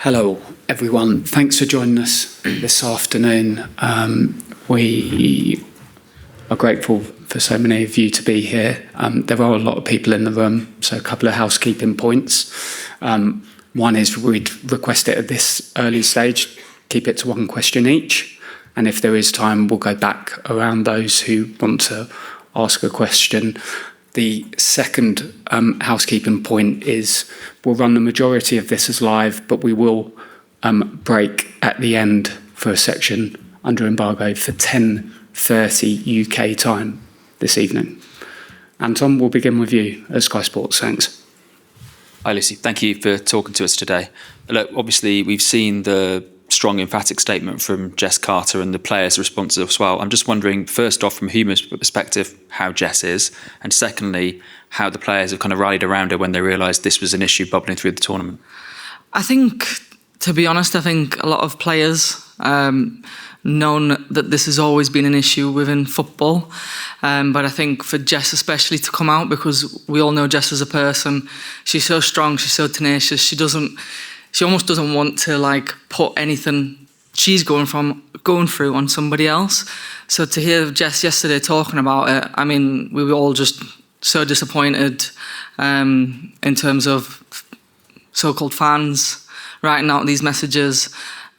Hello, everyone. Thanks for joining us this afternoon. We are grateful for so many of you to be here. There are a lot of people in the room, so a couple of housekeeping points. One is we'd request it at this early stage, keep it to one question each. And if there is time, we'll go back around those who want to ask a question. The second housekeeping point is we'll run the majority of this as live, but we will break at the end for a section under embargo for 10:30 UK time this evening. Anton, we'll begin with you at Sky Sports. Thanks. Hi, Lucy. Thank you for talking to us today. Look, obviously, we've seen the strong, emphatic statement from Jess Carter and the players' responses as well. I'm just wondering, first off, from a human perspective, how Jess is, and secondly, how the players have kind of rallied around her when they realised this was an issue bubbling through the tournament. I think, to be honest, I think a lot of players known that this has always been an issue within football. But I think for Jess especially to come out, because we all know Jess as a person, she's so strong, she's so tenacious, she almost doesn't want to put anything she's going through on somebody else. So to hear Jess yesterday talking about it, I mean, we were all just so disappointed in terms of so-called fans writing out these messages.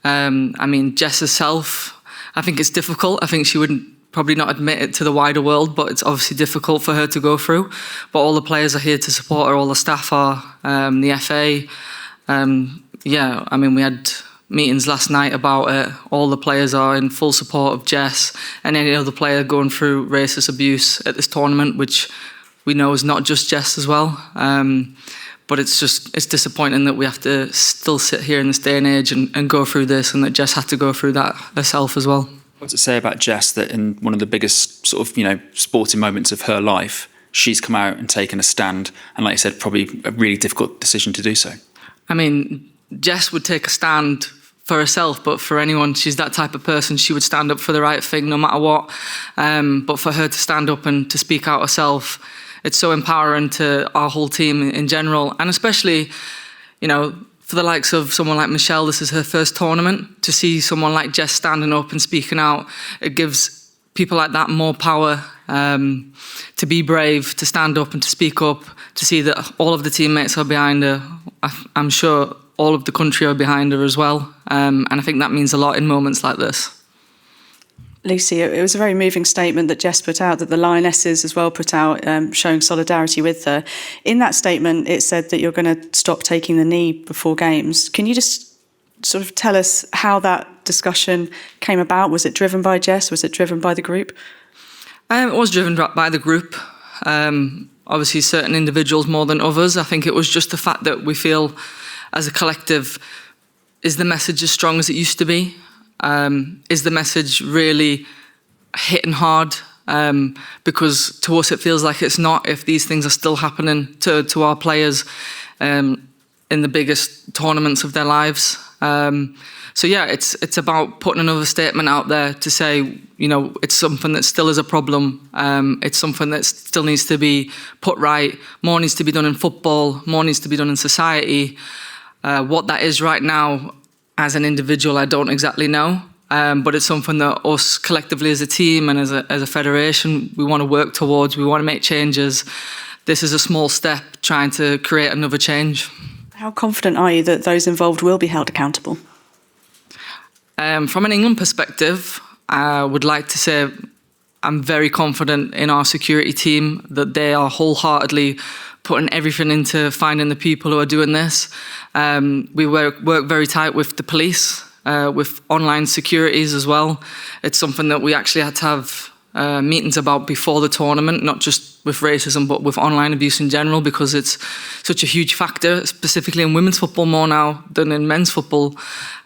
I mean, Jess herself, I think it's difficult. I think she wouldn't probably not admit it to the wider world, but it's obviously difficult for her to go through. But all the players are here to support her, all the staff are, the FA. I mean, we had meetings last night about it. All the players are in full support of Jess and any other player going through racist abuse at this tournament, which we know is not just Jess as well. But it's disappointing that we have to still sit here in this day and age and go through this, and that Jess had to go through that herself as well. What's it say about Jess that in one of the biggest sort of, sporting moments of her life, she's come out and taken a stand, and like you said, probably a really difficult decision to do so? I mean, Jess would take a stand for herself, but for anyone, she's that type of person. She would stand up for the right thing no matter what. But for her to stand up and to speak out herself, it's so empowering to our whole team in general. And especially, for the likes of someone like Michelle, this is her first tournament. To see someone like Jess standing up and speaking out, it gives people like that more power to be brave, to stand up and to speak up, to see that all of the teammates are behind her. I'm sure all of the country are behind her as well. And I think that means a lot in moments like this. Lucy, it was a very moving statement that Jess put out, that the Lionesses as well put out, showing solidarity with her. In that statement, it said that you're going to stop taking the knee before games. Can you just sort of tell us how that discussion came about? Was it driven by Jess? Was it driven by the group? It was driven by the group. Obviously, certain individuals more than others. I think it was just the fact that we feel, as a collective, is the message as strong as it used to be? Is the message really hitting hard? Because to us it feels like it's not, if these things are still happening to our players in the biggest tournaments of their lives. It's about putting another statement out there to say, it's something that still is a problem. It's something that still needs to be put right. More needs to be done in football. More needs to be done in society. What that is right now, as an individual, I don't exactly know. But it's something that us collectively as a team and as a federation, we want to work towards. We want to make changes. This is a small step trying to create another change. How confident are you that those involved will be held accountable? From an England perspective, I would like to say I'm very confident in our security team, that they are wholeheartedly putting everything into finding the people who are doing this. We work very tight with the police, with online securities as well. It's something that we actually had to have meetings about before the tournament, not just with racism, but with online abuse in general, because it's such a huge factor, specifically in women's football more now than in men's football.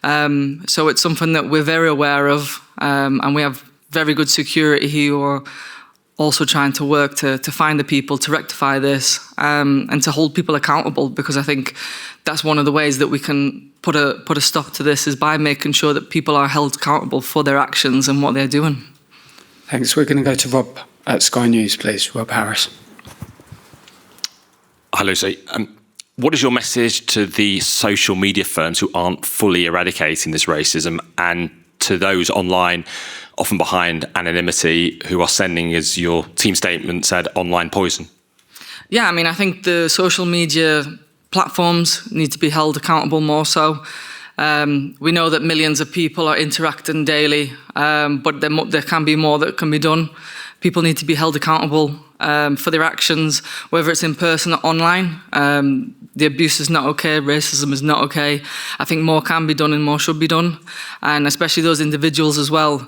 So it's something that we're very aware of, and we have very good security who are also trying to work to find the people, to rectify this, and to hold people accountable, because I think that's one of the ways that we can put a stop to this, is by making sure that people are held accountable for their actions and what they're doing. Thanks. We're going to go to Rob at Sky News, please. Rob Harris. Hi, Lucy. what is your message to the social media firms who aren't fully eradicating this racism, and to those online, often behind anonymity, who are sending, as your team statement said, online poison? Yeah, I mean, I think the social media platforms need to be held accountable more so. We know that millions of people are interacting daily, but there can be more that can be done. People need to be held accountable for their actions, whether it's in person or online. The abuse is not okay, racism is not okay. I think more can be done and more should be done, and especially those individuals as well.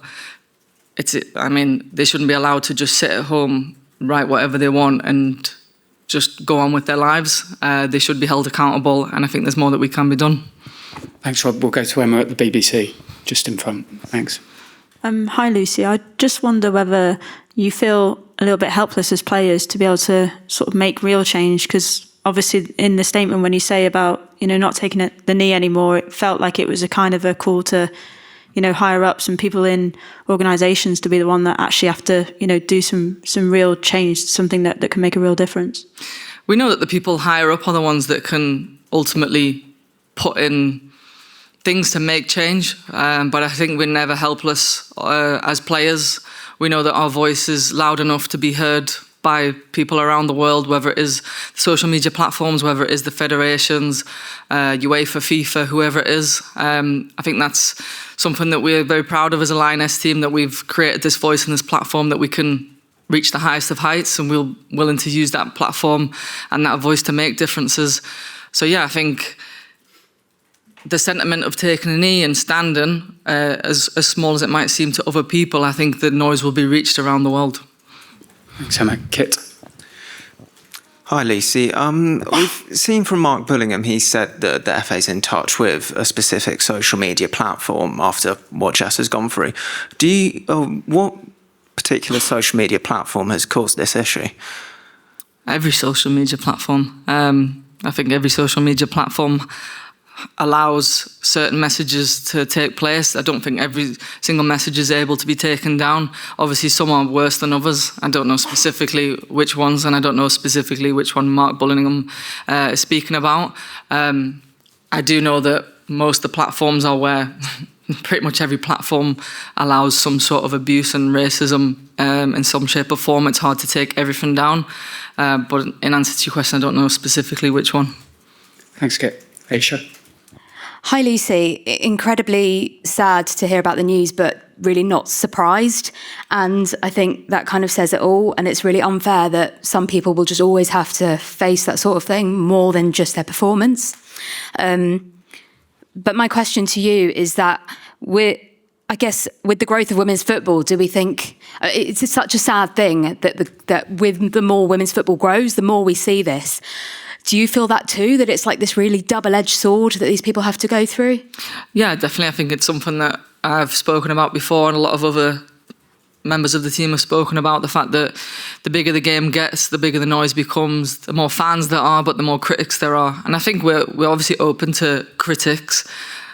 They shouldn't be allowed to just sit at home, write whatever they want and just go on with their lives. They should be held accountable, and I think there's more that we can be done. Thanks, Rob. We'll go to Emma at the BBC, just in front. Thanks. Hi, Lucy. I just wonder whether you feel a little bit helpless as players to be able to sort of make real change, because obviously in the statement when you say about, not taking the knee anymore, it felt like it was a kind of a call to, higher ups and people in organisations to be the one that actually have to, do some real change, something that can make a real difference. We know that the people higher up are the ones that can ultimately put in things to make change, but I think we're never helpless as players. We know that our voice is loud enough to be heard by people around the world, whether it is social media platforms, whether it is the federations, UEFA, FIFA, whoever it is. I think that's something that we're very proud of as a Lioness team, that we've created this voice and this platform that we can reach the highest of heights, and we're willing to use that platform and that voice to make differences. So yeah, I think the sentiment of taking a knee and standing, as small as it might seem to other people, I think the noise will be reached around the world. Thanks, Emma. Kit. Hi, Lucy. We've seen from Mark Bullingham, he said that the FA's in touch with a specific social media platform after what Jess has gone through. What particular social media platform has caused this issue? Every social media platform. I think every social media platform allows certain messages to take place. I don't think every single message is able to be taken down. Obviously, some are worse than others. I don't know specifically which ones, and I don't know specifically which one Mark Bullingham is speaking about. I do know that most of the platforms are where pretty much every platform allows some sort of abuse and racism in some shape or form. It's hard to take everything down. But in answer to your question, I don't know specifically which one. Thanks, Kit. Aisha. Hi, Lucy. Incredibly sad to hear about the news, but really not surprised. And I think that kind of says it all. And it's really unfair that some people will just always have to face that sort of thing more than just their performance. But my question to you is that I guess with the growth of women's football, do we think it's such a sad thing that with the more women's football grows, the more we see this? Do you feel that too, that it's like this really double-edged sword that these people have to go through? Yeah, definitely. I think it's something that I've spoken about before, and a lot of other members of the team have spoken about, the fact that the bigger the game gets, the bigger the noise becomes, the more fans there are, but the more critics there are. And I think we're obviously open to critics.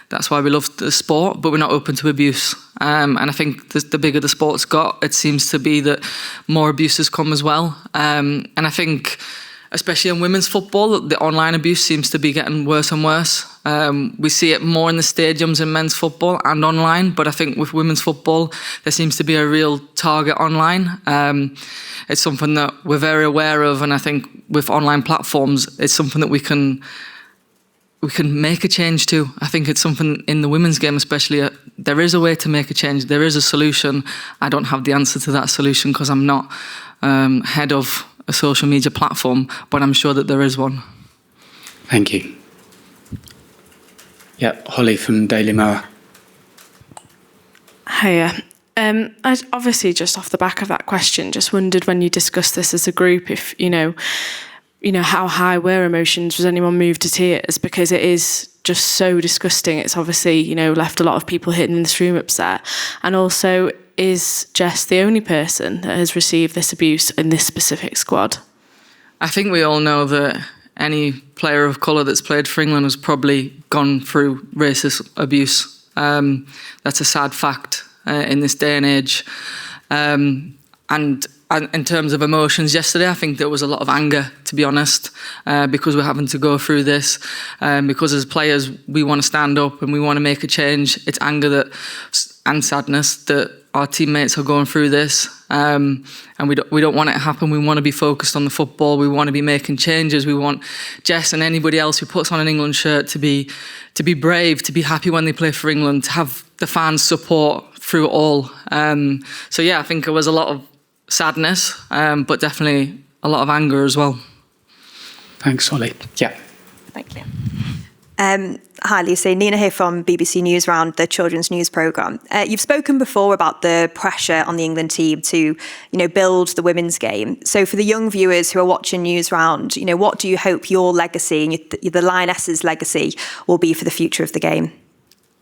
That's why we love the sport, but we're not open to abuse. And I think the bigger the sport's got, it seems to be that more abuses come as well. And I think, especially in women's football, the online abuse seems to be getting worse and worse. We see it more in the stadiums in men's football and online, but I think with women's football, there seems to be a real target online. It's something that we're very aware of, and I think with online platforms, it's something that we can make a change to. I think it's something in the women's game especially, there is a way to make a change. There is a solution. I don't have the answer to that solution because I'm not head of a social media platform, but I'm sure that there is one. Thank you. Yeah, Holly from Daily Mirror. Hiya. I obviously, just off the back of that question, just wondered when you discussed this as a group, if how high were emotions? Was anyone moved to tears? Because it is just so disgusting. It's obviously left a lot of people hidden in this room upset, and also, is Jess the only person that has received this abuse in this specific squad? I think we all know that any player of colour that's played for England has probably gone through racist abuse. That's a sad fact in this day and age. And in terms of emotions yesterday, I think there was a lot of anger, to be honest, because we're having to go through this. Because as players, we want to stand up and we want to make a change. It's anger and sadness that our teammates are going through this, and we don't want it to happen. We want to be focused on the football. We want to be making changes. We want Jess and anybody else who puts on an England shirt to be brave, to be happy when they play for England, to have the fans' support through it all. So yeah, I think it was a lot of sadness, but definitely a lot of anger as well. Thanks, Ollie. Yeah. Thank you. Hi, Lucy. Nina here from BBC News Round, the children's news programme. You've spoken before about the pressure on the England team to, build the women's game. So for the young viewers who are watching News Round, what do you hope your legacy and the Lionesses' legacy will be for the future of the game?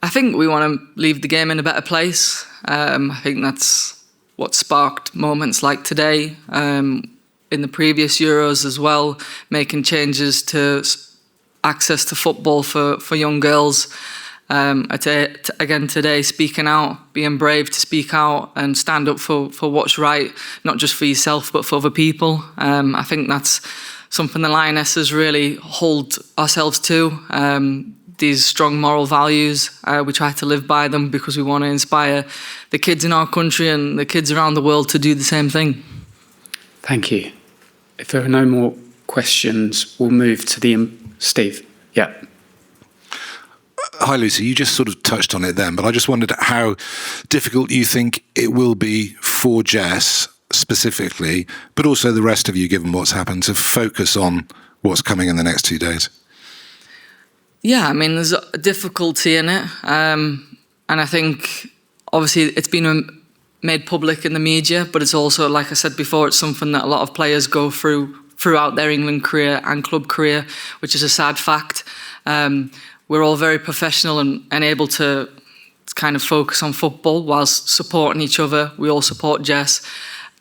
I think we want to leave the game in a better place. I think that's what sparked moments like today, in the previous Euros as well, making changes to access to football for young girls. Again today, speaking out, being brave to speak out and stand up for what's right, not just for yourself but for other people. I think that's something the Lionesses really hold ourselves to. These strong moral values, we try to live by them because we want to inspire the kids in our country and the kids around the world to do the same thing. Thank you. If there are no more questions, we'll move to Steve. Yeah. Hi, Lucy. You just sort of touched on it then, but I just wondered how difficult you think it will be for Jess specifically, but also the rest of you, given what's happened, to focus on what's coming in the next 2 days. Yeah, I mean, there's a difficulty in it. And I think, obviously, it's been made public in the media, but it's also, like I said before, it's something that a lot of players go throughout their England career and club career, which is a sad fact. We're all very professional and able to kind of focus on football whilst supporting each other. We all support Jess.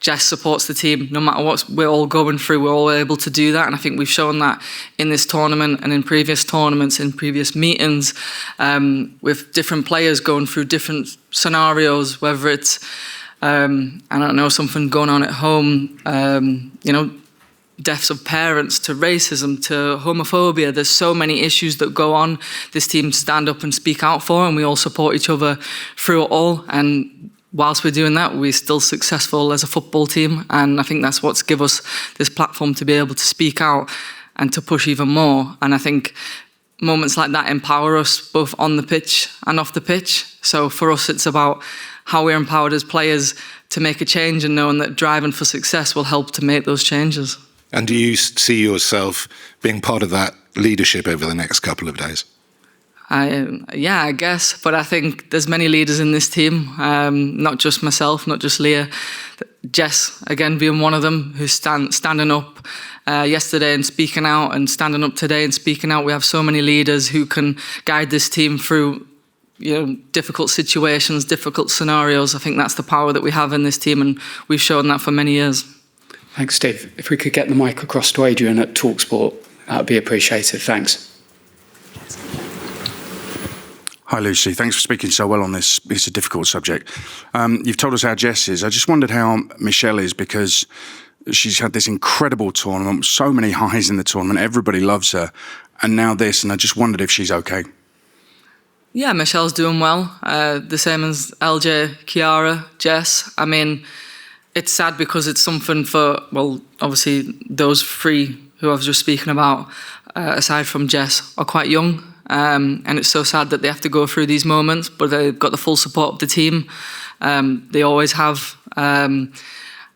Jess supports the team. No matter what we're all going through, we're all able to do that. And I think we've shown that in this tournament and in previous tournaments, in previous meetings, with different players going through different scenarios, whether it's, I don't know, something going on at home, deaths of parents, to racism, to homophobia. There's so many issues that go on. This team stand up and speak out for, and we all support each other through it all. And whilst we're doing that, we're still successful as a football team. And I think that's what's given us this platform to be able to speak out and to push even more. And I think moments like that empower us both on the pitch and off the pitch. So for us, it's about how we're empowered as players to make a change and knowing that driving for success will help to make those changes. And do you see yourself being part of that leadership over the next couple of days? Yeah, I guess. But I think there's many leaders in this team, not just myself, not just Leah. Jess, again, being one of them, who's standing up yesterday and speaking out, and standing up today and speaking out. We have so many leaders who can guide this team through difficult situations, difficult scenarios. I think that's the power that we have in this team, and we've shown that for many years. Thanks, Steve. If we could get the mic across to Adrian at TalkSport, that would be appreciated. Thanks. Hi, Lucy. Thanks for speaking so well on this. It's a difficult subject. You've told us how Jess is. I just wondered how Michelle is, because she's had this incredible tournament, so many highs in the tournament. Everybody loves her. And now this, and I just wondered if she's okay. Yeah, Michelle's doing well. The same as LJ, Kiara, Jess. I mean, it's sad because it's something for, well, obviously those three who I was just speaking about, aside from Jess, are quite young. And it's so sad that they have to go through these moments, but they've got the full support of the team. They always have. And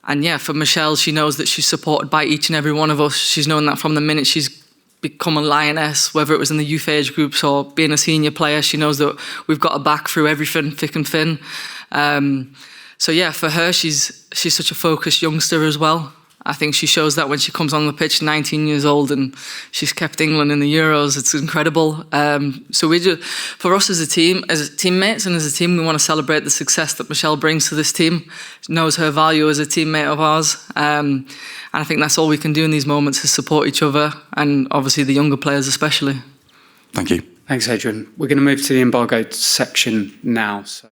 yeah, for Michelle, she knows that she's supported by each and every one of us. She's known that from the minute she's become a Lioness, whether it was in the youth age groups or being a senior player. She knows that we've got her back through everything, thick and thin. So yeah, for her, she's such a focused youngster as well. I think she shows that when she comes on the pitch, 19 years old, and she's kept England in the Euros. It's incredible. So for us as a team, as teammates and as a team, we want to celebrate the success that Michelle brings to this team. She knows her value as a teammate of ours. And I think that's all we can do in these moments, is support each other, and obviously the younger players especially. Thank you. Thanks, Adrian. We're going to move to the embargoed section now. So.